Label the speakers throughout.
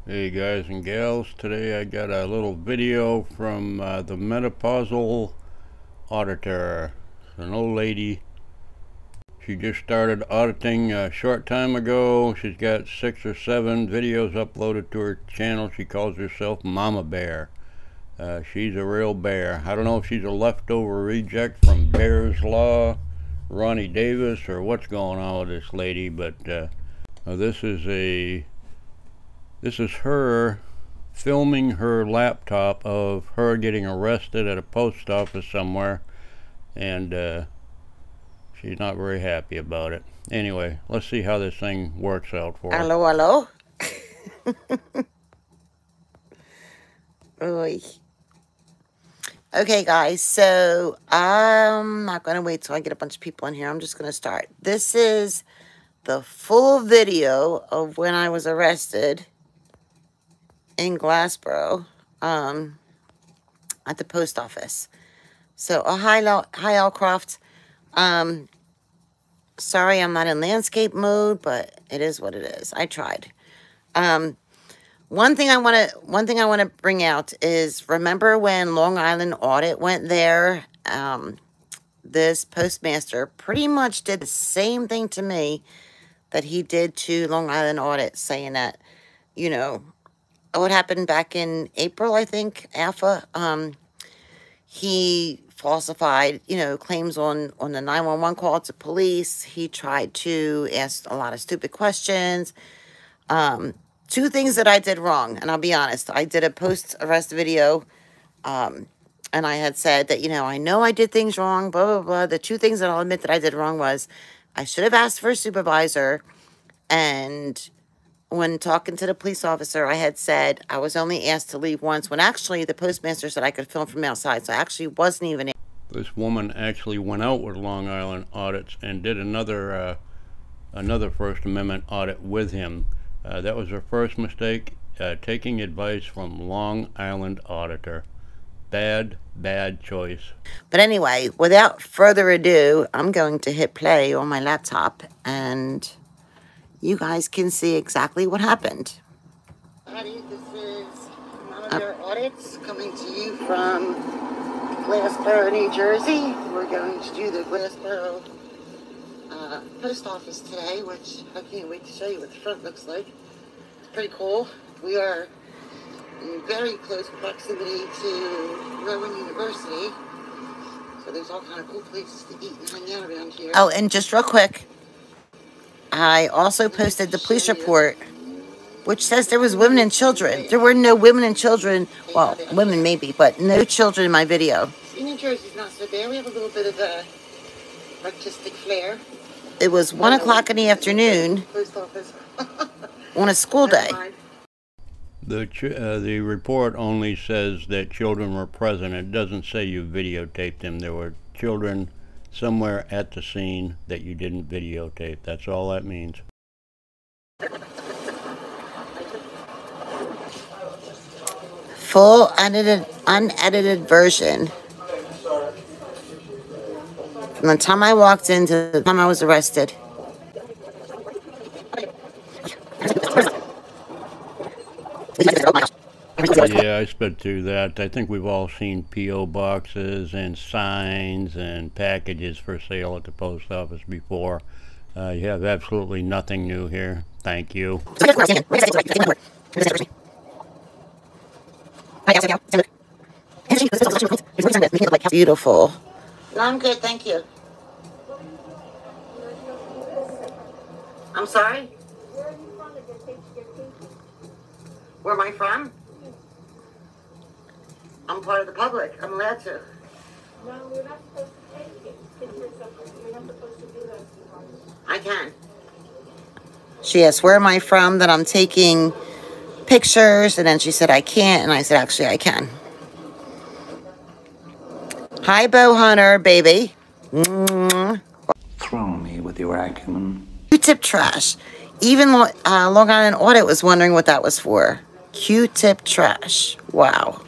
Speaker 1: Hey guys and gals, today I got a little video from the menopausal auditor. It's an old lady. She just started auditing a short time ago. She's got 6 or 7 videos uploaded to her channel. She calls herself Mama Bear. She's a real bear. I don't know if she's a leftover reject from Bear's Law, Ronnie Davis, or what's going on with this lady, but this is her filming her laptop of her getting arrested at a post office somewhere, and she's not very happy about it. Anyway, let's see how this thing works out for her.
Speaker 2: Hello. Oy. Okay, guys, so I'm not going to wait till I get a bunch of people in here. I'm just going to start. This is the full video of when I was arrested in Glassboro at the post office. So, hi Alcroft. Sorry I'm not in landscape mode, but it is what it is. I tried. One thing I want to bring out is, remember when Long Island Audit went there? This postmaster pretty much did the same thing to me that he did to Long Island Audit, saying that, you know, what happened back in April, I think, ALPHA, he falsified, claims on the 911 call to police. He tried to ask a lot of stupid questions. 2 things that I did wrong, and I'll be honest. I did a post-arrest video, and I had said that, I know I did things wrong, blah, blah, blah. The 2 things that I'll admit that I did wrong was I should have asked for a supervisor, and when talking to the police officer, I had said I was only asked to leave once, when actually the postmaster said I could film from outside, so I actually wasn't even...
Speaker 1: This woman actually went out with Long Island Audits and did another First Amendment audit with him. That was her first mistake, taking advice from Long Island Auditor. Bad choice.
Speaker 2: But anyway, without further ado, I'm going to hit play on my laptop, and you guys can see exactly what happened. This is Mama Bear Audits coming to you from Glassboro, New Jersey. We're going to do the Glassboro post office today, which I can't wait to show you what the front looks like. It's pretty cool. We are in very close proximity to Rowan University, so there's all kind of cool places to eat and hang out around here. Oh, and just real quick, I also posted the police report, which says there was women and children. There were no women and children, well, women maybe, but no children in my video. New Jersey's not so bad. We have a little bit of a artistic flair. It was 1 o'clock in the afternoon on a school day.
Speaker 1: The report only says that children were present. It doesn't say you videotaped them. There were children somewhere at the scene that you didn't videotape. That's all that means.
Speaker 2: Full unedited version from the time I walked in to the time I was arrested.
Speaker 1: Yeah, I sped through that. I think we've all seen P.O. boxes and signs and packages for sale at the post office before. You have absolutely nothing new here. Thank you.
Speaker 2: Beautiful. No, I'm good, thank you. I'm sorry? Where are you from to get pinky? Where am I from? I'm part of the public. I'm allowed to. No, you're not supposed to take it. You're not supposed to do that. I can. She asked, where am I from, that I'm taking pictures, and then she said, I can't, and I said, actually, I can. Hi, Bo Hunter, baby.
Speaker 3: Throw me with your acumen.
Speaker 2: Q-tip trash. Even Long Island Audit was wondering what that was for. Q-tip trash. Wow.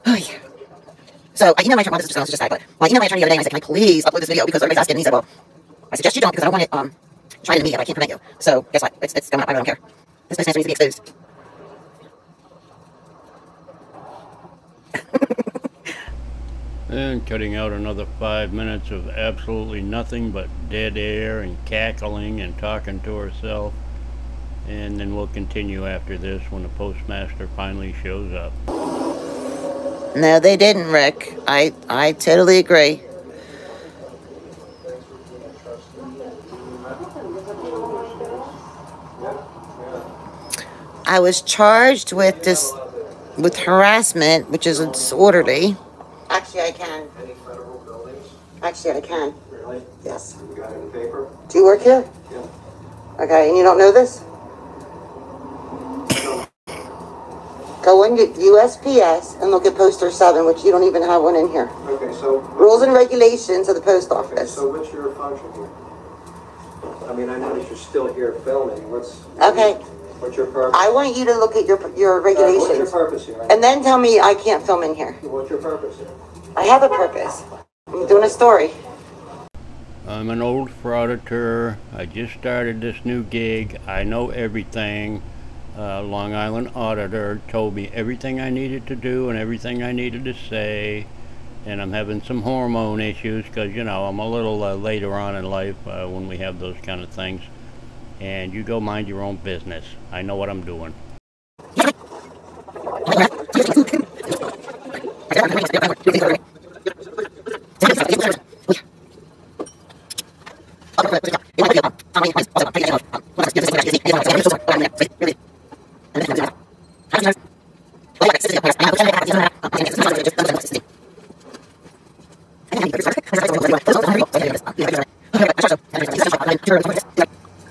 Speaker 2: Oh, yeah. So I emailed my attorney, this is just that, but I emailed my attorney the other day and I said, can I please upload this video because everybody's asking, and he said, well, I suggest you don't because I don't want it trying to meet you, I can't prevent you. So, guess what? It's I don't care. This business needs to be exposed.
Speaker 1: And cutting out another 5 minutes of absolutely nothing but dead air and cackling and talking to herself. And then we'll continue after this when the postmaster finally shows up.
Speaker 2: No, they didn't, Rick. I totally agree. I was charged with with harassment, which is disorderly. Actually, I can.
Speaker 4: Any federal buildings?
Speaker 2: Actually, I can.
Speaker 4: Really?
Speaker 2: Yes.
Speaker 4: You got it in the paper?
Speaker 2: Do you work here?
Speaker 4: Yeah.
Speaker 2: Okay, and you don't know this? Go on USPS and look at poster 7, which you don't even have one in here.
Speaker 4: Okay, so...
Speaker 2: Rules and regulations of the post
Speaker 4: Okay,
Speaker 2: office.
Speaker 4: so what's your function here? I mean, I notice you're still here filming.
Speaker 2: Okay.
Speaker 4: What's your purpose?
Speaker 2: I want you to look at your regulations.
Speaker 4: What's your purpose here?
Speaker 2: And then tell me I can't film in here.
Speaker 4: What's your purpose here?
Speaker 2: I have a purpose. I'm doing a story.
Speaker 1: I'm an old frauditor. I just started this new gig. I know everything. Long Island Auditor told me everything I needed to do and everything I needed to say. And I'm having some hormone issues because, you know, I'm a little later on in life when we have those kind of things. And you go mind your own business. I know what I'm doing.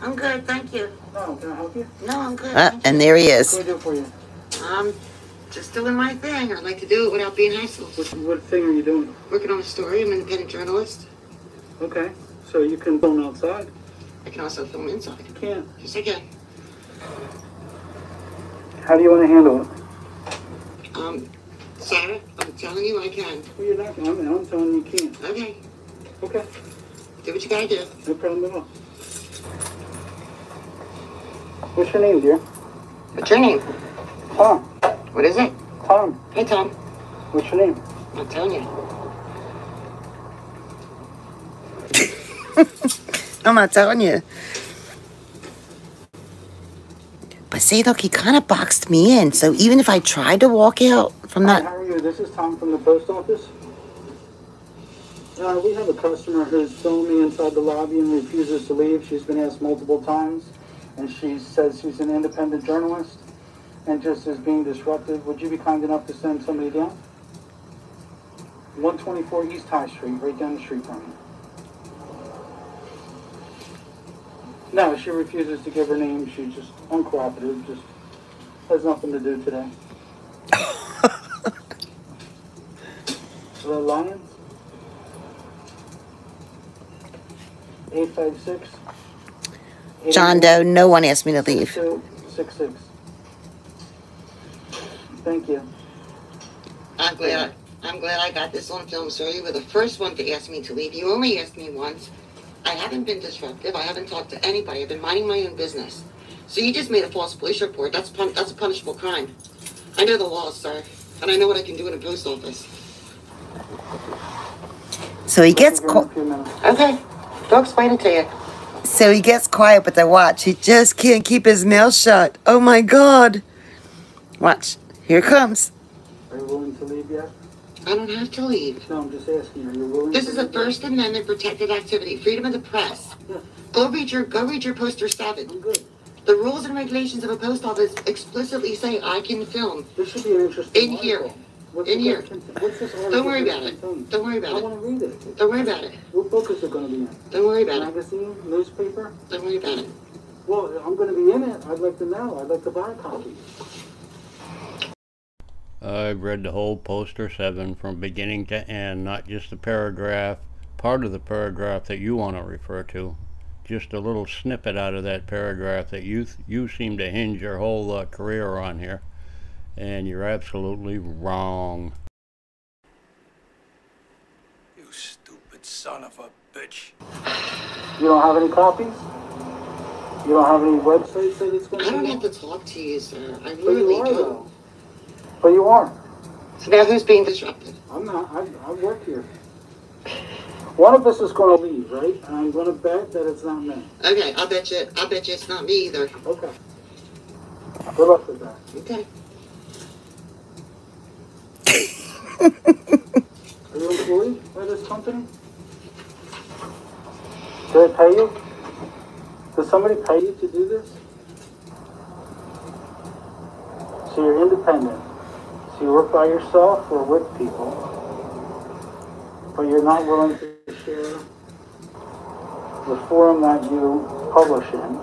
Speaker 2: I'm good, thank you.
Speaker 4: No, can I help you?
Speaker 2: No, I'm good. And there he is.
Speaker 4: What can I do for you?
Speaker 2: I'm just doing my thing. I like to do it without being hassled.
Speaker 4: What thing are you doing?
Speaker 2: Working on a story. I'm an independent journalist.
Speaker 4: Okay, so you can film outside?
Speaker 2: I can also film inside.
Speaker 4: You can't.
Speaker 2: Yes, I can.
Speaker 4: How do you want to handle it?
Speaker 2: Sarah, I'm telling you I can.
Speaker 4: Well, you're not. I'm telling you can't.
Speaker 2: Okay.
Speaker 4: Okay.
Speaker 2: Do what you gotta do.
Speaker 4: No problem at all. What's your name, dear?
Speaker 2: What's your name?
Speaker 4: Tom.
Speaker 2: What is it?
Speaker 4: Tom.
Speaker 2: Hey, Tom.
Speaker 4: What's your name?
Speaker 2: I'm telling you. I'm not telling you. But see, look, he kind of boxed me in. So even if I tried to walk out from
Speaker 4: Hi,
Speaker 2: that...
Speaker 4: how are you? This is Tom from the post office. We have a customer who's filmed me inside the lobby and refuses to leave. She's been asked multiple times, and she says she's an independent journalist and just is being disruptive. Would you be kind enough to send somebody down? 124 East High Street, right down the street from you. No, she refuses to give her name. She's just uncooperative, just has nothing to do today. The Lions? 856.
Speaker 2: John Doe, no one asked me to leave.
Speaker 4: 266. Thank you.
Speaker 2: I'm glad I got this on film, sir. You were the first one to ask me to leave. You only asked me once. I haven't been disruptive. I haven't talked to anybody. I've been minding my own business. So you just made a false police report. That's a punishable crime. I know the laws, sir. And I know what I can do in a post office. So he gets quiet. Okay. They'll explain it to you. So he gets quiet, but then watch. He just can't keep his mouth shut. Oh my God. Watch. Here it comes.
Speaker 4: Are you willing to leave yet?
Speaker 2: I don't have to leave.
Speaker 4: No, I'm just asking. Are you willing
Speaker 2: This
Speaker 4: to
Speaker 2: is a
Speaker 4: leave?
Speaker 2: First Amendment protected activity. Freedom of the press.
Speaker 4: Yeah.
Speaker 2: Go read your poster 7.
Speaker 4: I'm good.
Speaker 2: The rules and regulations of a post office explicitly say I can film
Speaker 4: This should be an interesting
Speaker 2: in here.
Speaker 4: article. What's
Speaker 2: In
Speaker 4: it
Speaker 2: here.
Speaker 4: gonna contain? What's this article
Speaker 2: Don't worry
Speaker 4: gonna
Speaker 2: about it.
Speaker 4: contain?
Speaker 2: Don't worry
Speaker 4: I
Speaker 2: about it.
Speaker 4: want to read it.
Speaker 2: Don't worry about it.
Speaker 4: What book is it going to be in?
Speaker 2: Don't worry about it.
Speaker 4: Magazine? Newspaper?
Speaker 2: Don't worry about it.
Speaker 4: Well, I'm going to be in it. I'd like to know. I'd like to buy a copy.
Speaker 1: I've read the whole poster 7 from beginning to end, not just the paragraph, part of the paragraph that you want to refer to. Just a little snippet out of that paragraph that you seem to hinge your whole career on here. And you're absolutely wrong.
Speaker 3: You stupid son of a bitch.
Speaker 4: You don't have any copies? You don't have any websites that it's going to
Speaker 2: I don't
Speaker 4: be
Speaker 2: have to talk to you, sir. I
Speaker 4: But you
Speaker 2: really
Speaker 4: are,
Speaker 2: don't.
Speaker 4: though. But you are.
Speaker 2: So now who's being disrupted?
Speaker 4: I'm not. I work here. One of us is going to leave, right? And I'm going to bet that it's not me.
Speaker 2: Okay, I'll bet you it's not me either.
Speaker 4: Okay. Good luck with that.
Speaker 2: Okay.
Speaker 4: Are you employed by this company? Do they pay you? Does somebody pay you to do this? So you're independent. So you work by yourself or with people, but you're not willing to share the forum that you publish in.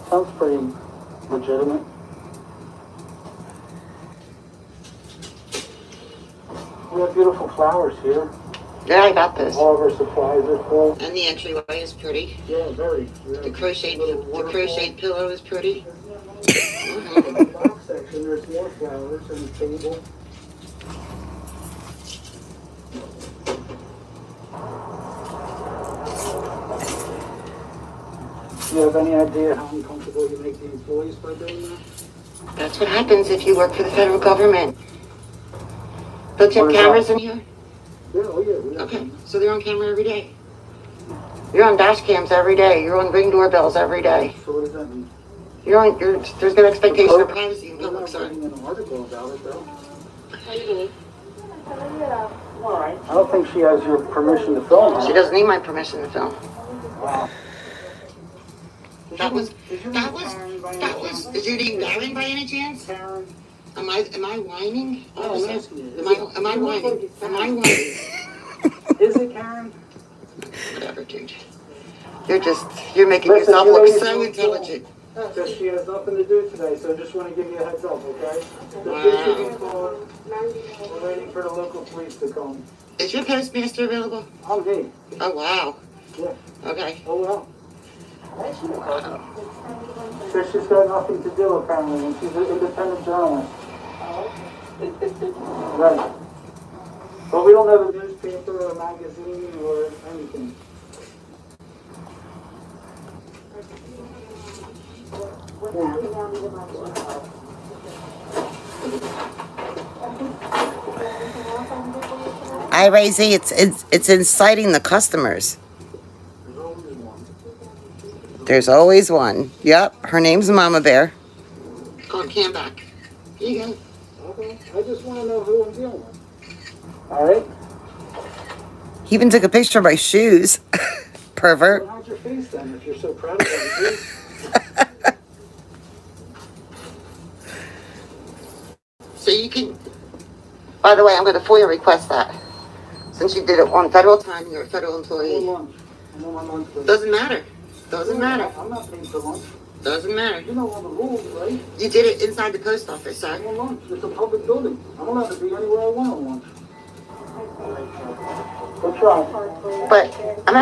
Speaker 4: Sounds pretty legitimate. We have beautiful flowers here.
Speaker 2: Yeah, I got this.
Speaker 4: All of our supplies are full.
Speaker 2: And the entryway is pretty.
Speaker 4: Yeah, very.
Speaker 2: The crocheted pillow is pretty.
Speaker 4: In the box section, there's more flowers and a table. Do you have any idea how uncomfortable you make the employees by doing that?
Speaker 2: That's what happens if you work for the federal government. Don't you have cameras in here?
Speaker 4: Yeah, oh yeah.
Speaker 2: Okay, so they're on camera every day. You're on dash cams every day. You're on ring doorbells every day.
Speaker 4: So what does that mean?
Speaker 2: There's no expectation of privacy in
Speaker 4: We're
Speaker 2: public,
Speaker 4: not
Speaker 2: sir.
Speaker 4: writing an article about it, though.
Speaker 2: How you doing?
Speaker 4: I don't think she has your permission to film her.
Speaker 2: She doesn't need my permission to film.
Speaker 4: Wow.
Speaker 2: Is your name Darren by any chance?
Speaker 4: Karen?
Speaker 2: Am I whining?
Speaker 4: No, I'm asking you.
Speaker 2: Am I whining? Am I whining?
Speaker 4: Is it Karen?
Speaker 2: Whatever, dude. You're making
Speaker 4: Listen,
Speaker 2: yourself
Speaker 4: you
Speaker 2: look
Speaker 4: ladies
Speaker 2: so
Speaker 4: don't
Speaker 2: intelligent.
Speaker 4: Because she has nothing to do today, so I just want to give you a heads up, okay?
Speaker 2: Wow.
Speaker 4: We're waiting for the local police to come.
Speaker 2: Is your postmaster available?
Speaker 4: I'm me.
Speaker 2: Oh, wow.
Speaker 4: Yeah.
Speaker 2: Okay.
Speaker 4: Oh, well. Because she's got nothing to do, apparently, and she's an independent journalist. Right. But we don't have a newspaper or a magazine or anything.
Speaker 2: Hi, Razy. It's inciting the customers. There's always one. Yep, her name's Mama Bear. Call Camback. Here you go.
Speaker 4: Okay. I just want to know who I'm dealing with. All right?
Speaker 2: He even took a picture of my shoes. Pervert.
Speaker 4: Well, how's your face then if you're so proud of it?
Speaker 2: So you can... By the way, I'm going to FOIA request that. Since you did it on federal time, you're a federal employee.
Speaker 4: I'm on lunch break.
Speaker 2: Doesn't matter. Doesn't matter.
Speaker 4: I'm not paying for lunch.
Speaker 2: Doesn't matter.
Speaker 4: You know all the rules, right?
Speaker 2: You did it inside the post office, sir.
Speaker 4: I'm on lunch. It's a public building. I'm allowed to be anywhere I want on lunch. Good try.
Speaker 2: But I'm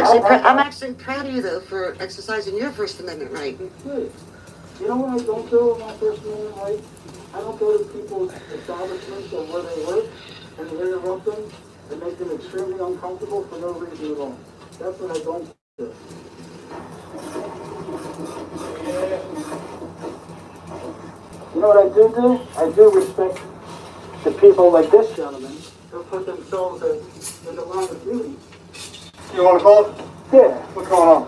Speaker 2: actually proud of you though for exercising your First Amendment right.
Speaker 4: Good. You know what I don't do on my First Amendment right? I don't go to people's establishments or where they work and interrupt them and make them extremely uncomfortable for no reason at all. That's what I don't do. You know what I do? I do respect the people like this gentleman who put themselves in the line of duty.
Speaker 5: You want to call it?
Speaker 4: Yeah,
Speaker 5: What's going on?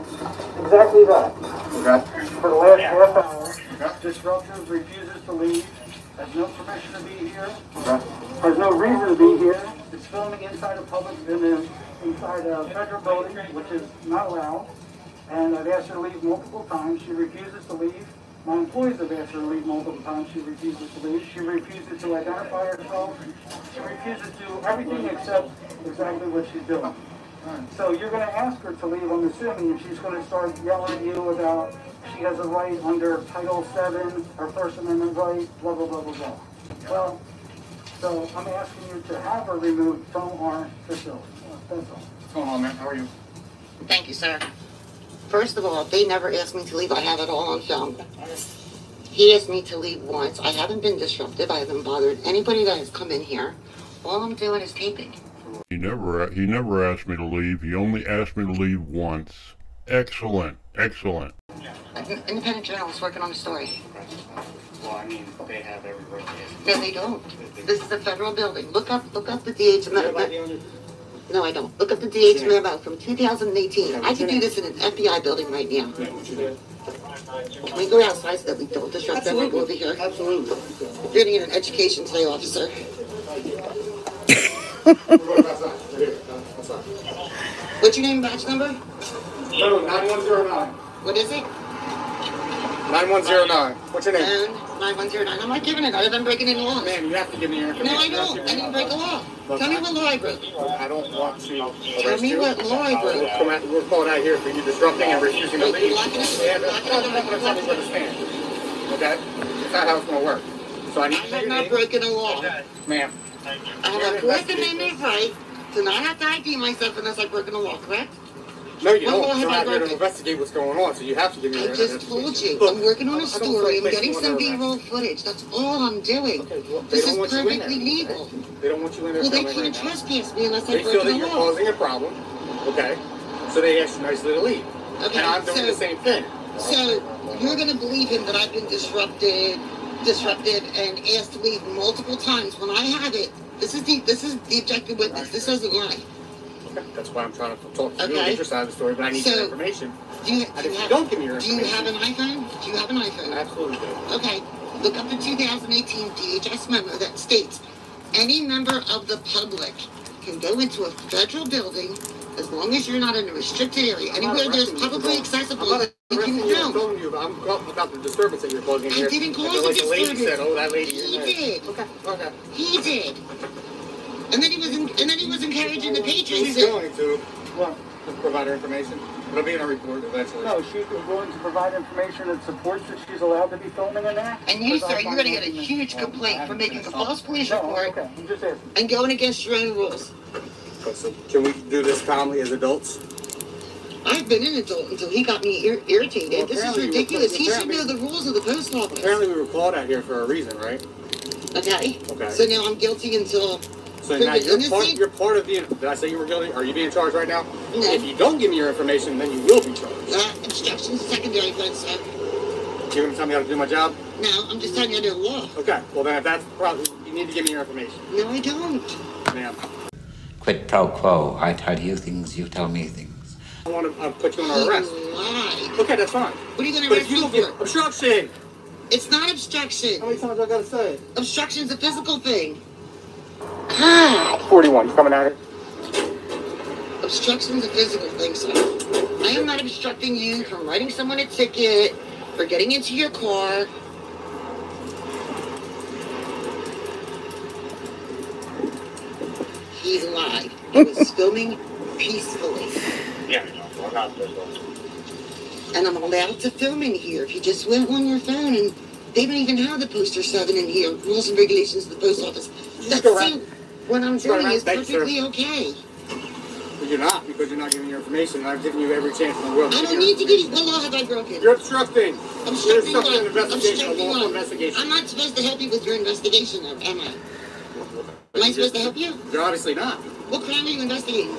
Speaker 4: exactly that.
Speaker 5: Okay.
Speaker 4: For the last half hour, disruptive, refuses to leave, has no permission to be here, has no reason to be here, is filming inside a public, inside a federal building, which is not allowed, and I've asked her to leave multiple times. She refuses to leave. My employees have asked her to leave multiple times. She refuses to leave. She refuses to identify herself. She refuses to do everything except exactly what she's doing. So you're going to ask her to leave, I'm assuming, and she's going to start yelling at you about she has a right under Title VII, her First Amendment right, blah, blah, blah, blah, blah. Well, so I'm asking you to have her removed from our facility. That's all.
Speaker 5: What's going on, man? How are you?
Speaker 2: Thank you, sir. First of all, they never asked me to leave. I have it all on film. He asked me to leave once. I haven't been disruptive. I haven't bothered anybody that has come in here. All I'm doing is taping.
Speaker 1: He never asked me to leave. He only asked me to leave once. Excellent. Excellent.
Speaker 2: An independent journalist working on a story.
Speaker 5: Well, I mean, they have every right to.
Speaker 2: No, they don't. This is a federal building. Look up the DH memo. No, I don't. Look up the DH memo from 2018. I could do this in an FBI building right now. Can we go outside so that we don't disrupt everyone over here?
Speaker 5: Absolutely.
Speaker 2: You're getting an education today, officer. What's your name and badge number?
Speaker 5: No, 9109.
Speaker 2: What is it?
Speaker 5: 9109. What's your name?
Speaker 2: And 9109. I'm not giving it. Other than breaking any laws.
Speaker 5: Man, you have to give me your information.
Speaker 2: No, I don't. I didn't break a law. Tell me what law I broke.
Speaker 5: I don't want to
Speaker 2: Tell me what law I broke.
Speaker 5: We're calling out here for you disrupting and refusing to leave.
Speaker 2: Locking us
Speaker 5: Yeah, that's not what I'm trying to understand. Okay? That's not how it's going to work. So I need
Speaker 2: I
Speaker 5: to
Speaker 2: have
Speaker 5: your
Speaker 2: not
Speaker 5: name.
Speaker 2: broken a law.
Speaker 5: Ma'am.
Speaker 2: I have a Fourth Amendment right to not have to ID myself unless I've broken a law, correct?
Speaker 5: No, you
Speaker 2: What
Speaker 5: don't.
Speaker 2: law have
Speaker 5: You're
Speaker 2: I
Speaker 5: not here to
Speaker 2: broken?
Speaker 5: investigate what's going on, so you have to give me
Speaker 2: I
Speaker 5: your
Speaker 2: just told you.
Speaker 5: Look,
Speaker 2: I'm working on a
Speaker 5: I don't
Speaker 2: story. I'm
Speaker 5: place
Speaker 2: getting
Speaker 5: you
Speaker 2: some
Speaker 5: under
Speaker 2: B-roll footage. That's all I'm doing.
Speaker 5: Okay, well, they
Speaker 2: This
Speaker 5: don't
Speaker 2: is
Speaker 5: want you in there.
Speaker 2: perfectly legal.
Speaker 5: They don't want you in there.
Speaker 2: Well, they
Speaker 5: filming
Speaker 2: can't
Speaker 5: right now.
Speaker 2: trespass me unless
Speaker 5: They
Speaker 2: I've
Speaker 5: feel that
Speaker 2: broken
Speaker 5: you're
Speaker 2: a law.
Speaker 5: causing a problem. Okay? So they ask you nicely to leave.
Speaker 2: Okay,
Speaker 5: And I'm doing the same thing.
Speaker 2: So you're gonna believe him that I've been disruptive, and asked to leave multiple times when I have it. This is the objective witness. This doesn't lie.
Speaker 5: Okay. That's why I'm trying to talk to you and
Speaker 2: Okay.
Speaker 5: get your side of the story, but I need
Speaker 2: So,
Speaker 5: your information.
Speaker 2: Do you,
Speaker 5: And
Speaker 2: do you
Speaker 5: if you
Speaker 2: have,
Speaker 5: don't give me your
Speaker 2: do you
Speaker 5: information,
Speaker 2: have an iPhone? Do you have an iPhone?
Speaker 5: I absolutely do.
Speaker 2: Okay. Look up the 2018 DHS memo that states any member of the public can go into a federal building as long as you're not in a restricted area. Anywhere there's publicly accessible,
Speaker 5: I'm not
Speaker 2: you can
Speaker 5: arresting you, I'm
Speaker 2: film.
Speaker 5: telling you about the disturbance that you're causing
Speaker 2: I
Speaker 5: here.
Speaker 2: didn't cause
Speaker 5: And
Speaker 2: a
Speaker 5: like the lady
Speaker 2: disturbance.
Speaker 5: said, oh, that lady.
Speaker 2: He
Speaker 5: in there.
Speaker 2: did.
Speaker 5: Okay, okay.
Speaker 2: He did. And then he was encouraging the patrons
Speaker 5: She's
Speaker 2: to.
Speaker 5: going to
Speaker 4: What?
Speaker 5: provide her information. It'll be in a report eventually.
Speaker 4: No, she's willing to provide information that supports that she's allowed to be filming in there.
Speaker 2: And you, sir, you're going to get a huge complaint for making a false police
Speaker 4: No,
Speaker 2: report
Speaker 4: okay, I'm just asking.
Speaker 2: and going against your own rules.
Speaker 5: So can we do this calmly as adults?
Speaker 2: I've been an adult until he got me irritated.
Speaker 5: Well,
Speaker 2: This is
Speaker 5: apparently you were-
Speaker 2: ridiculous. He should
Speaker 5: apparently-
Speaker 2: know the rules of the post office.
Speaker 5: Apparently we were called out here for a reason, right?
Speaker 2: Okay?
Speaker 5: Okay.
Speaker 2: So now I'm guilty until
Speaker 5: So now
Speaker 2: proven innocent?
Speaker 5: you're part of the. Did I say you were guilty? Are you being charged right now?
Speaker 2: No.
Speaker 5: If you don't give me your information, then you will be charged.
Speaker 2: Obstruction to secondary offense, sir.
Speaker 5: You're gonna tell me how to do my job?
Speaker 2: No, I'm just telling you the law.
Speaker 5: Okay. Well then, if that's the problem, you need to give me your information,
Speaker 2: No, I don't.
Speaker 5: ma'am.
Speaker 3: Quid pro quo. I tell you things, you tell me things.
Speaker 5: I want to put you
Speaker 2: You
Speaker 5: under arrest.
Speaker 2: lied.
Speaker 5: Okay, that's fine.
Speaker 2: What are you going to
Speaker 5: But
Speaker 2: arrest
Speaker 5: if you
Speaker 2: me
Speaker 5: don't
Speaker 2: for?
Speaker 5: get obstruction.
Speaker 2: It's not obstruction.
Speaker 5: How many times I gotta say?
Speaker 2: Obstruction's a physical thing. God.
Speaker 5: 41. You coming at it?
Speaker 2: Obstruction's a physical thing, sir. I am not obstructing you from writing someone a ticket or getting into your car. He lied. He was filming peacefully.
Speaker 5: Yeah. We're not this one.
Speaker 2: And I'm allowed to film in here. If you just went on your phone and they don't even have the poster 7 in here, rules and regulations of the post office. That's
Speaker 5: go around.
Speaker 2: what I'm
Speaker 5: Just go
Speaker 2: doing
Speaker 5: around.
Speaker 2: is
Speaker 5: Thank you, sir.
Speaker 2: perfectly okay.
Speaker 5: But you're not, because you're not giving your information, and I've given you every chance in the world.
Speaker 2: I
Speaker 5: give
Speaker 2: don't
Speaker 5: your
Speaker 2: need to give you.
Speaker 5: information.
Speaker 2: What law have I broken?
Speaker 5: You're obstructing.
Speaker 2: I'm
Speaker 5: You're
Speaker 2: obstructing
Speaker 5: obstructing an
Speaker 2: what? I'm
Speaker 5: investigation, a
Speaker 2: obstructing
Speaker 5: lawful
Speaker 2: what?
Speaker 5: investigation.
Speaker 2: I'm not supposed to help you with your investigation, though, am I? Am I supposed to help you?
Speaker 5: You're obviously not.
Speaker 2: What crime are you investigating?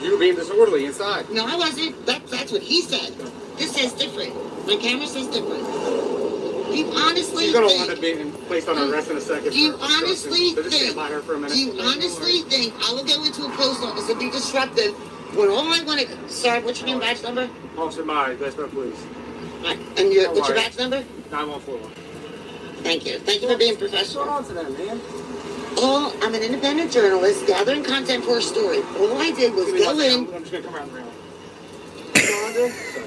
Speaker 5: You being disorderly inside.
Speaker 2: No, I wasn't. That's what he said. This says different. My camera says different. Do you honestly
Speaker 5: She's gonna
Speaker 2: think?
Speaker 5: want to be placed on arrest in a second.
Speaker 2: Do you
Speaker 5: for obstruction.
Speaker 2: honestly
Speaker 5: So just stand
Speaker 2: think?
Speaker 5: by her for a minute.
Speaker 2: Do you honestly think I will go into a post office and be disruptive when all I want to? Sir, what's your name, badge number?
Speaker 5: Officer Myers, best friend, please.
Speaker 2: Right. And your
Speaker 5: No
Speaker 2: what's your
Speaker 5: worries.
Speaker 2: badge number?
Speaker 5: 9141.
Speaker 2: Thank you. Thank you for being professional.
Speaker 5: What's going on to them, man?
Speaker 2: I'm an independent journalist gathering content for a story. All I did was go in.
Speaker 5: I'm just gonna come around the railing.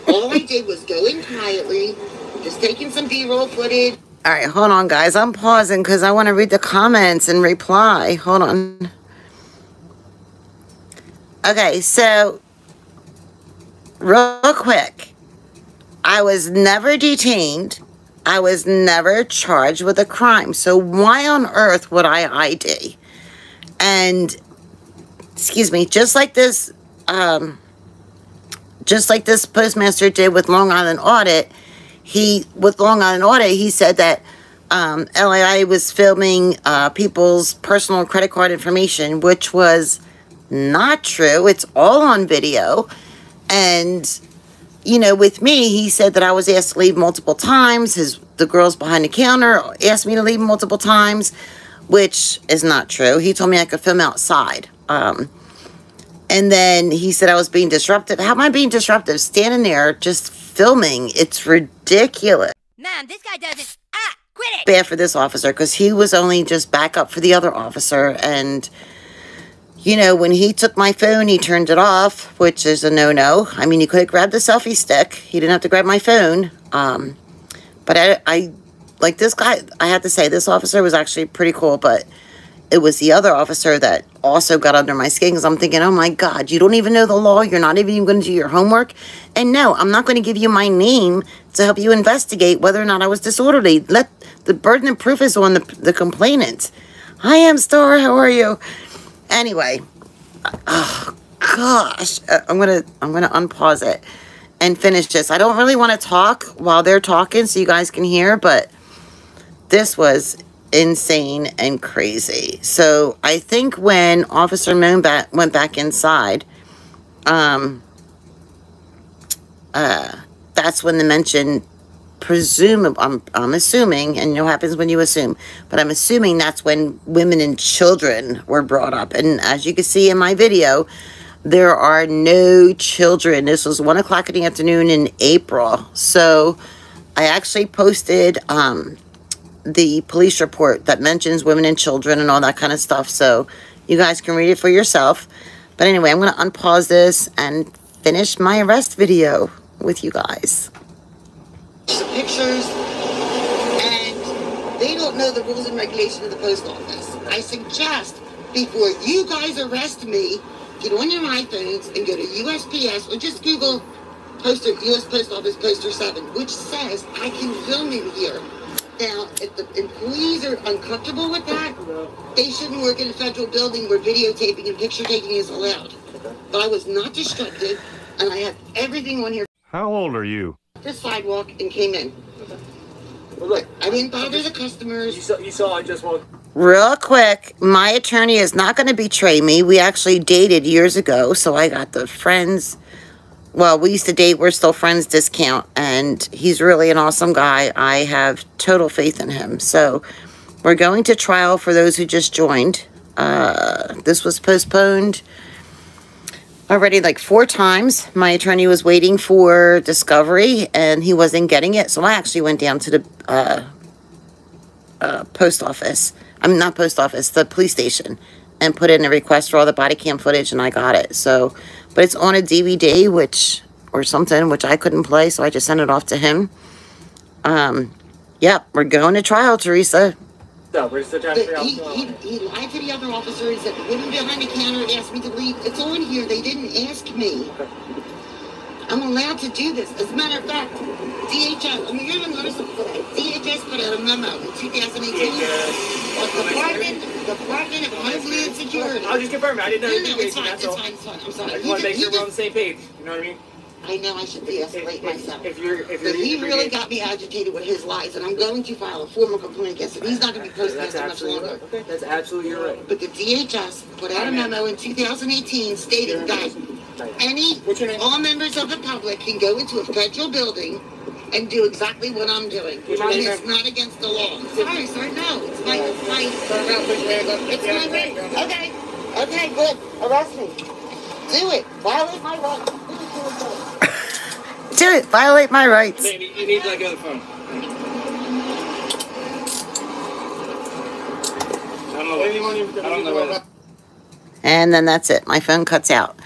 Speaker 2: All I did was go in quietly, just taking some B-roll footage. All right, hold on, guys. I'm pausing because I want to read the comments and reply. Hold on. Okay, so real quick, I was never detained. I was never charged with a crime. So why on earth would I ID? And, excuse me, just like this postmaster did with Long Island Audit, he said that LAI was filming people's personal credit card information, which was not true. It's all on video. And you know, with me, he said that I was asked to leave multiple times. The girls behind the counter asked me to leave multiple times, which is not true. He told me I could film outside. And then he said I was being disruptive. How am I being disruptive? Standing there just filming. It's ridiculous.
Speaker 6: Mom, this guy doesn't... quit it!
Speaker 2: Bad for this officer, because he was only just backup for the other officer. And, you know, when he took my phone, he turned it off, which is a no-no. I mean, he could have grabbed the selfie stick. He didn't have to grab my phone. But I like this guy, I have to say, this officer was actually pretty cool, but it was the other officer that also got under my skin, because I'm thinking, oh my God, you don't even know the law. You're not even going to do your homework. And no, I'm not going to give you my name to help you investigate whether or not I was disorderly. Let the burden of proof is on the complainant. Hi, I'm Star. How are you? Anyway, oh gosh, I'm gonna unpause it and finish this. I don't really want to talk while they're talking so you guys can hear, but this was insane and crazy. So I think when Officer Moon went back inside, that's when the mention, I'm assuming, and you know what happens when you assume, but I'm assuming that's when women and children were brought up. And as you can see in my video, there are no children. This was 1 o'clock in the afternoon in April. So I actually posted the police report that mentions women and children and all that kind of stuff, so you guys can read it for yourself. But anyway, I'm going to unpause this and finish my arrest video with you guys. The pictures, and they don't know the rules and regulations of the post office. I suggest, before you guys arrest me, get on your iPhones and go to USPS, or just Google poster, US Post Office Poster 7, which says I can film in here. Now, if the employees are uncomfortable with that, they shouldn't work in a federal building where videotaping and picture taking is allowed. But I was not destructive, and I have everything on here.
Speaker 7: How old are you?
Speaker 2: This sidewalk and came in. Well, look, I didn't bother the customers.
Speaker 8: You saw I just walked.
Speaker 2: Real quick, my attorney is not going to betray me. We actually dated years ago, so I got the friends. Well, we used to date, we're still friends discount, and he's really an awesome guy. I have total faith in him. So we're going to trial for those who just joined. This was postponed already like 4 times. My attorney was waiting for discovery, and he wasn't getting it. So I actually went down to the post office. I mean, not post office, the police station, and put in a request for all the body cam footage, and I got it. So, but it's on a DVD, or something, which I couldn't play, so I just sent it off to him. Yep, we're going to trial, Teresa.
Speaker 8: So, where's the time for
Speaker 2: he lied to the other officers that the woman behind the counter asked me to leave. It's on here. They didn't ask me. I'm allowed to do this. As a matter of fact, DHS, I mean, you're going to notice DHS put out a memo in 2018. Department of Homeland Security.
Speaker 8: I'll just confirm it. I didn't know
Speaker 2: No, it's fine. I'm sorry.
Speaker 8: I just want to make sure we're on the same page. You know what I mean?
Speaker 2: I know I should de-escalate myself.
Speaker 8: If you're
Speaker 2: but he really got me agitated with his lies, and I'm going to file a formal complaint against him. He's not going to be postmaster much longer.
Speaker 8: Okay, that's absolutely right.
Speaker 2: But the DHS put out a memo in 2018 stating that all members of the public can go into a federal building and do exactly what I'm doing. And it's not against the law. Sorry, sir, no. It's my right. Okay, good. Arrest me. Do it. Violate my rights. Do it. Violate my rights.
Speaker 8: You need to let go of the phone. I don't know what.
Speaker 2: And then that's it. My phone cuts out.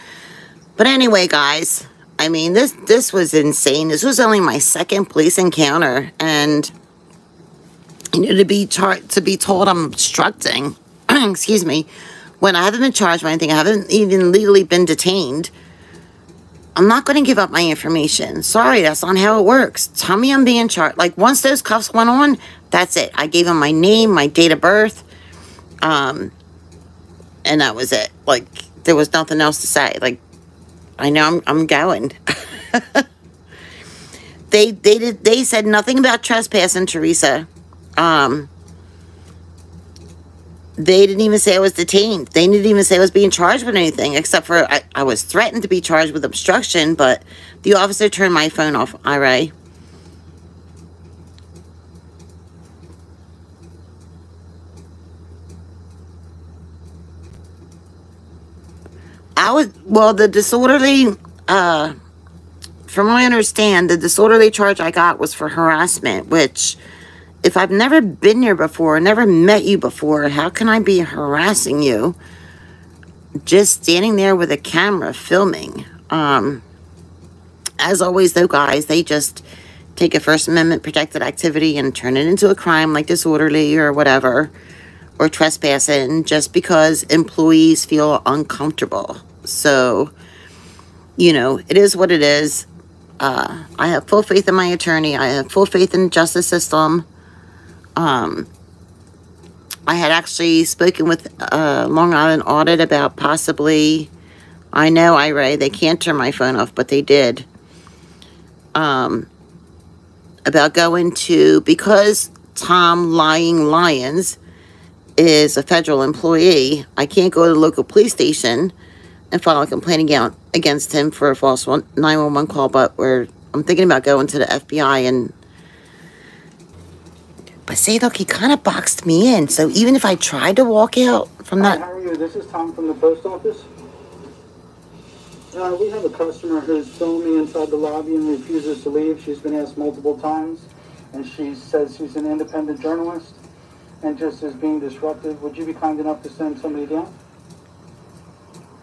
Speaker 2: But anyway, guys, I mean, this was insane. This was only my second police encounter, and you know, to be told I'm obstructing, excuse me, when I haven't been charged with anything, I haven't even legally been detained. I'm not going to give up my information. Sorry, that's not how it works. Tell me I'm being charged. Like, once those cuffs went on, that's it. I gave him my name, my date of birth, and that was it. Like, there was nothing else to say. Like, I know I'm going. They said nothing about trespassing, Teresa. They didn't even say I was detained. They didn't even say I was being charged with anything, except for I was threatened to be charged with obstruction, but the officer turned my phone off, Ira. Well, the disorderly, from what I understand, the disorderly charge I got was for harassment, which, if I've never been here before, never met you before, how can I be harassing you? Just standing there with a camera filming. As always, though, guys, they just take a First Amendment protected activity and turn it into a crime like disorderly or whatever, or trespassing, just because employees feel uncomfortable. So, you know, it is what it is. I have full faith in my attorney. I have full faith in the justice system. I had actually spoken with Long Island Audit about possibly, I know, Ira, they can't turn my phone off, but they did. About going to, because Tom Lying Lyons is a federal employee, I can't go to the local police station and file a complaint against him for a false 911 call, but I'm thinking about going to the FBI but see, look, he kind of boxed me in, so even if I tried to walk out from that...
Speaker 4: Hi, how are you? This is Tom from the post office. We have a customer who's filmed me inside the lobby and refuses to leave. She's been asked multiple times, and she says she's an independent journalist and just is being disruptive. Would you be kind enough to send somebody down?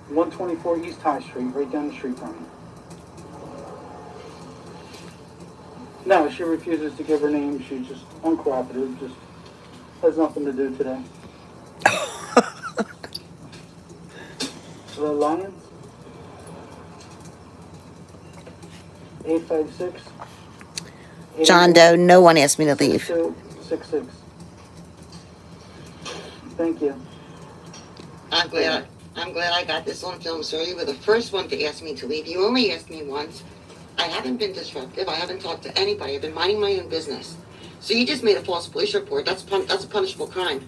Speaker 4: 124 East High Street, right down the street from me. No, she refuses to give her name. She's just uncooperative, just has nothing to do today. The Lions? 856.
Speaker 2: John Doe, no one asked me to leave.
Speaker 4: 6266. Thank you.
Speaker 2: I'm glad I got this on film, sir. You were the first one to ask me to leave. You only asked me once. I haven't been disruptive. I haven't talked to anybody. I've been minding my own business. So you just made a false police report. That's a punishable crime.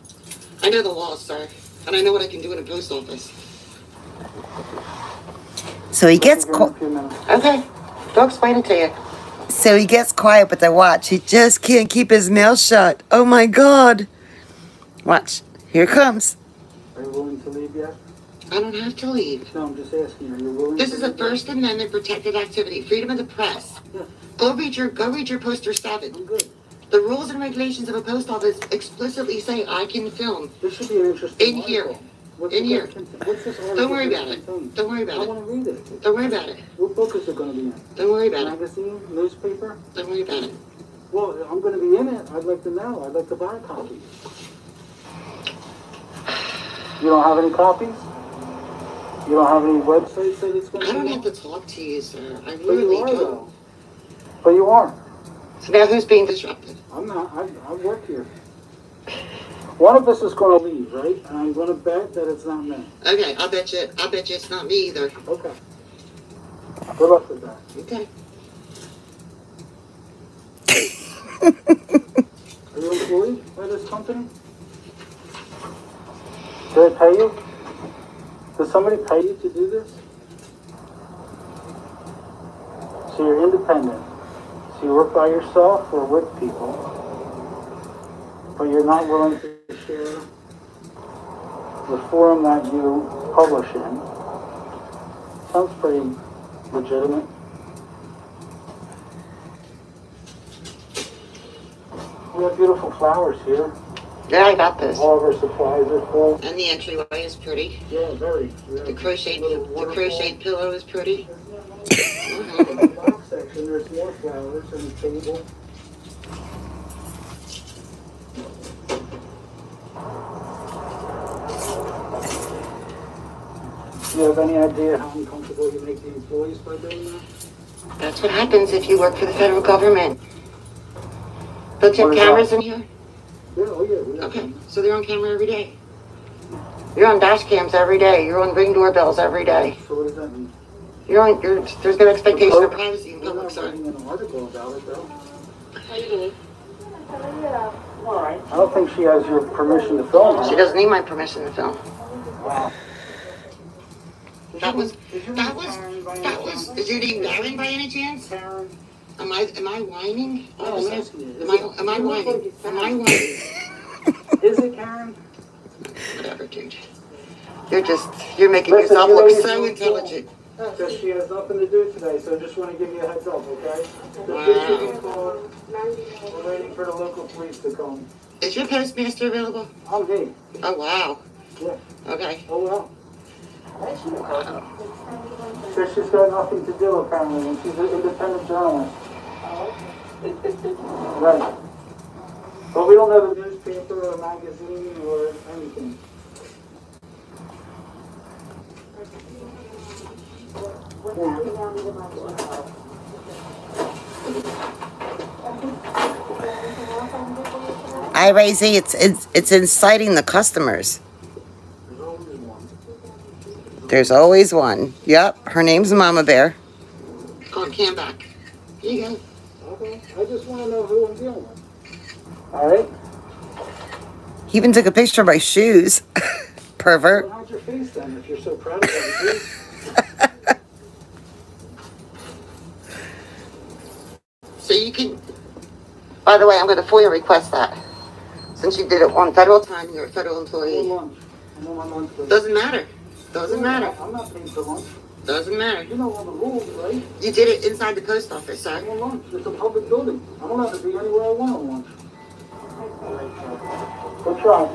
Speaker 2: I know the law, sir, and I know what I can do in a post office. So he gets quiet. Okay, they'll explain it to you. So he gets quiet, but then watch. He just can't keep his mouth shut. Oh my God! Watch. Here it comes.
Speaker 4: Are you willing to leave yet?
Speaker 2: I don't have to leave.
Speaker 4: No, I'm just asking. Are you willing?
Speaker 2: This is a First Amendment protected activity. Freedom of the press. Yeah. Go read your poster 7.
Speaker 4: I'm good.
Speaker 2: The rules and regulations of a post office explicitly say I can film.
Speaker 4: This should be an interesting
Speaker 2: in here.
Speaker 4: What's
Speaker 2: in here.
Speaker 4: What's this article?
Speaker 2: Don't worry about it. Don't worry about it.
Speaker 4: I want to read it.
Speaker 2: Don't worry about it.
Speaker 4: What book is it going to be in?
Speaker 2: Don't worry about it.
Speaker 4: Magazine? Newspaper?
Speaker 2: Don't worry about it.
Speaker 4: Well, I'm going to be in it. I'd like to know. I'd like to buy a copy. You don't have any copies? You don't have any websites that it's going to be?
Speaker 2: I don't have to talk to you, sir. I
Speaker 4: But
Speaker 2: really
Speaker 4: you are,
Speaker 2: don't.
Speaker 4: though. But you are.
Speaker 2: So now who's being disrupted?
Speaker 4: I'm not. I work here. One of us is going to leave, right? And I'm going to bet that it's not me.
Speaker 2: Okay, I'll bet you it's not me either.
Speaker 4: Okay. Good luck with that.
Speaker 2: Okay.
Speaker 4: Are you employed by this company? Do they pay you? Does somebody pay you to do this? So you're independent. So you work by yourself or with people, but you're not willing to share the forum that you publish in. Sounds pretty legitimate. We have beautiful flowers here.
Speaker 2: Yeah, I got this.
Speaker 4: All of our supplies are full.
Speaker 2: And the entryway is pretty.
Speaker 4: Yeah, very.
Speaker 2: The crocheted pillow is pretty.
Speaker 4: In the box section, there's more flowers and a table. Do you have any idea how uncomfortable you make the employees by doing that?
Speaker 2: That's what happens if you work for the federal government. Don't you have cameras in here?
Speaker 4: Yeah, oh yeah.
Speaker 2: Okay, so they're on camera every day. You're on dash cams every day. You're on Ring doorbells every day.
Speaker 4: So what does that mean?
Speaker 2: There's no expectation of privacy in
Speaker 4: We're
Speaker 2: public,
Speaker 4: not
Speaker 2: sir.
Speaker 4: writing an article about it, though.
Speaker 2: How you doing?
Speaker 4: I don't think she has your permission to film.
Speaker 2: She doesn't need my permission to film.
Speaker 4: Wow.
Speaker 2: That was, is your name Darren by any chance?
Speaker 4: Karen.
Speaker 2: Am I whining?
Speaker 4: No, I'm asking you.
Speaker 2: Am I whining? Am I whining?
Speaker 4: Is it Karen?
Speaker 2: Whatever, dude. You're making yourself look so intelligent.
Speaker 4: Because she has nothing to do today, so I just want to give you a heads up, okay?
Speaker 2: Wow.
Speaker 4: We're waiting for the local police to come.
Speaker 2: Is your postmaster available?
Speaker 4: I'm me.
Speaker 2: Oh, wow.
Speaker 4: Yeah.
Speaker 2: Okay.
Speaker 4: Oh, well.
Speaker 2: Wow.
Speaker 4: So she's got nothing to do, apparently, and she's an independent journalist. Right. But we don't have a newspaper or a magazine or anything.
Speaker 2: Razy, it's inciting the customers. There's always one. Yep, her name's Mama Bear. Called Camback. Here you go.
Speaker 4: Okay, I just want to know who I'm dealing with. All right?
Speaker 2: He even took a picture of my shoes. Pervert.
Speaker 4: Well, how's your face then, if you're so proud of it?
Speaker 2: So you can... By the way, I'm going to FOIA request that. Since you did it on federal time, you're a federal employee.
Speaker 4: I'm on lunch. I'm on my lunch break.
Speaker 2: Doesn't matter. Doesn't matter.
Speaker 4: I'm not paid for lunch.
Speaker 2: Doesn't matter.
Speaker 4: You know all the rules, right?
Speaker 2: You did it inside the post office, sir.
Speaker 4: I'm on lunch. It's a public building. I'm allowed to be anywhere I want on lunch. Good try.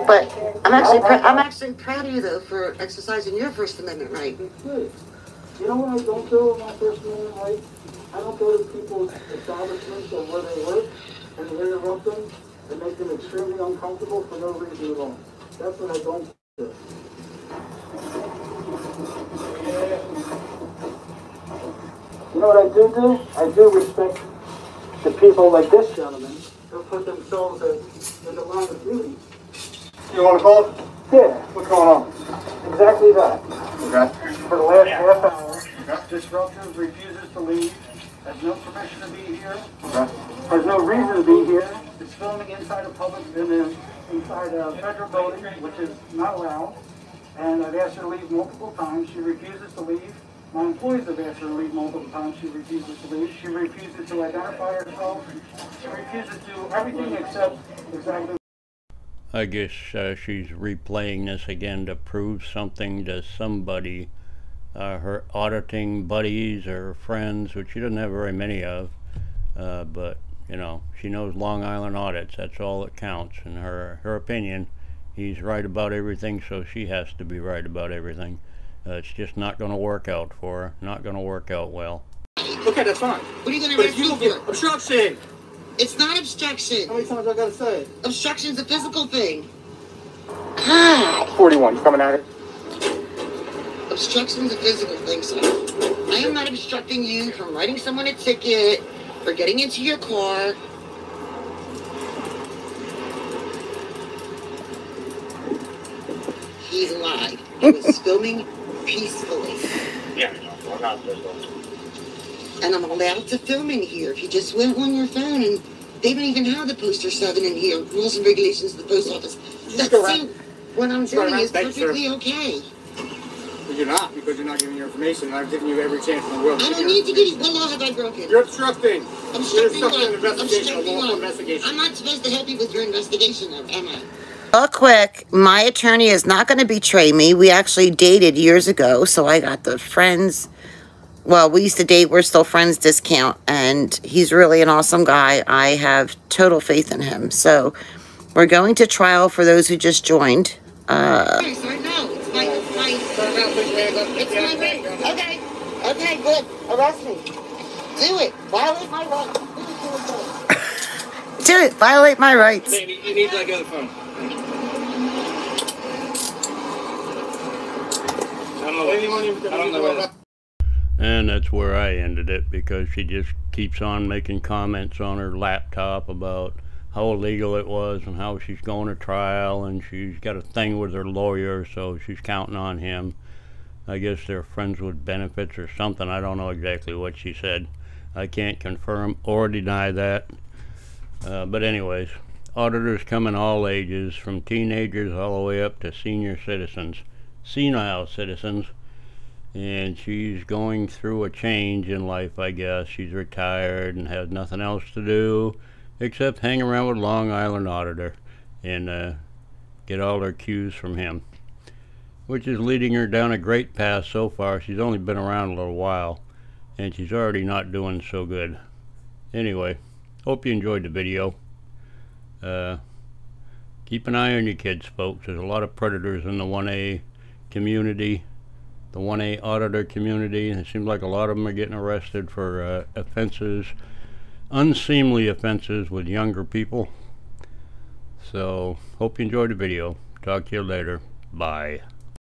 Speaker 2: But I'm actually proud of you though for exercising your First Amendment right.
Speaker 4: It's good. You know what I don't do with my First Amendment right? I don't go to people's establishments or where they work and interrupt them and make them extremely uncomfortable for no reason at all. That's what I don't do. You know what I do? I do respect the people like this gentleman who put themselves in the line of duty.
Speaker 5: You want to call it?
Speaker 4: Yeah,
Speaker 5: What's going on?
Speaker 4: exactly that.
Speaker 5: Okay.
Speaker 4: For the last half hour, disruptive, refuses to leave, has no permission to be here, has no reason to be here, is filming inside a public, inside a federal building, which is not allowed, and I've asked her to leave multiple times, she refuses to leave. My employees have asked her to leave multiple times, she refuses to leave, she refuses to identify herself, she refuses to do everything except exactly.
Speaker 1: I guess she's replaying this again to prove something to somebody, her auditing buddies or friends, which she doesn't have very many of, but you know, she knows Long Island audits. That's all that counts. In her opinion, he's right about everything, so she has to be right about everything. It's just not going to work out for her. Not going to work out well.
Speaker 5: Okay, that's fine.
Speaker 2: What are you going to
Speaker 5: But
Speaker 2: arrest
Speaker 5: if you
Speaker 2: me
Speaker 5: look
Speaker 2: for?
Speaker 5: at obstruction.
Speaker 2: It's not obstruction.
Speaker 4: How many times I gotta say it?
Speaker 2: Obstruction's a physical thing. God.
Speaker 5: 41, you coming at it?
Speaker 2: Obstruction's a physical thing, sir. I am not obstructing you from writing someone a ticket for getting into your car. He lied. He was filming peacefully.
Speaker 5: Yeah, no, I'm not
Speaker 2: And I'm allowed to film in here. If you just went on your phone and they don't even have the poster 7 in here, rules and regulations of the post office. That's what I'm doing is perfectly okay.
Speaker 5: But you're not, because you're not giving your information, and I've given you every chance in the world.
Speaker 2: I don't need to give you. What law have I broken?
Speaker 5: You're obstructing. You're
Speaker 2: Obstructing
Speaker 5: obstructing an
Speaker 2: what?
Speaker 5: investigation, a
Speaker 2: Obstructing
Speaker 5: lawful
Speaker 2: what?
Speaker 5: investigation.
Speaker 2: I'm not supposed to help you with your investigation, am I? Real quick, my attorney is not going to betray me. We actually dated years ago, so I got the friends. Well, we used to date. We're still friends discount, and he's really an awesome guy. I have total faith in him. So we're going to trial for those who just joined. Okay, so no, it's my right. Okay, good. Arrest me. Do it. Violate my rights. Do it. Violate my rights.
Speaker 8: You need to let go of the phone. I don't know where.
Speaker 1: And that's where I ended it, because she just keeps on making comments on her laptop about how illegal it was and how she's going to trial, and she's got a thing with her lawyer, so she's counting on him. I guess they're friends with benefits or something. I don't know exactly what she said. I can't confirm or deny that. But anyways, auditors come in all ages, from teenagers all the way up to senior citizens, senile citizens. And she's going through a change in life, I guess. She's retired and has nothing else to do except hang around with Long Island Auditor and get all her cues from him, which is leading her down a great path so far. She's only been around a little while, and she's already not doing so good. Anyway, hope you enjoyed the video. Keep an eye on your kids, folks. There's a lot of predators in the 1A community, the 1A auditor community, and it seems like a lot of them are getting arrested for offenses, unseemly offenses with younger people. So, hope you enjoyed the video. Talk to you later. Bye.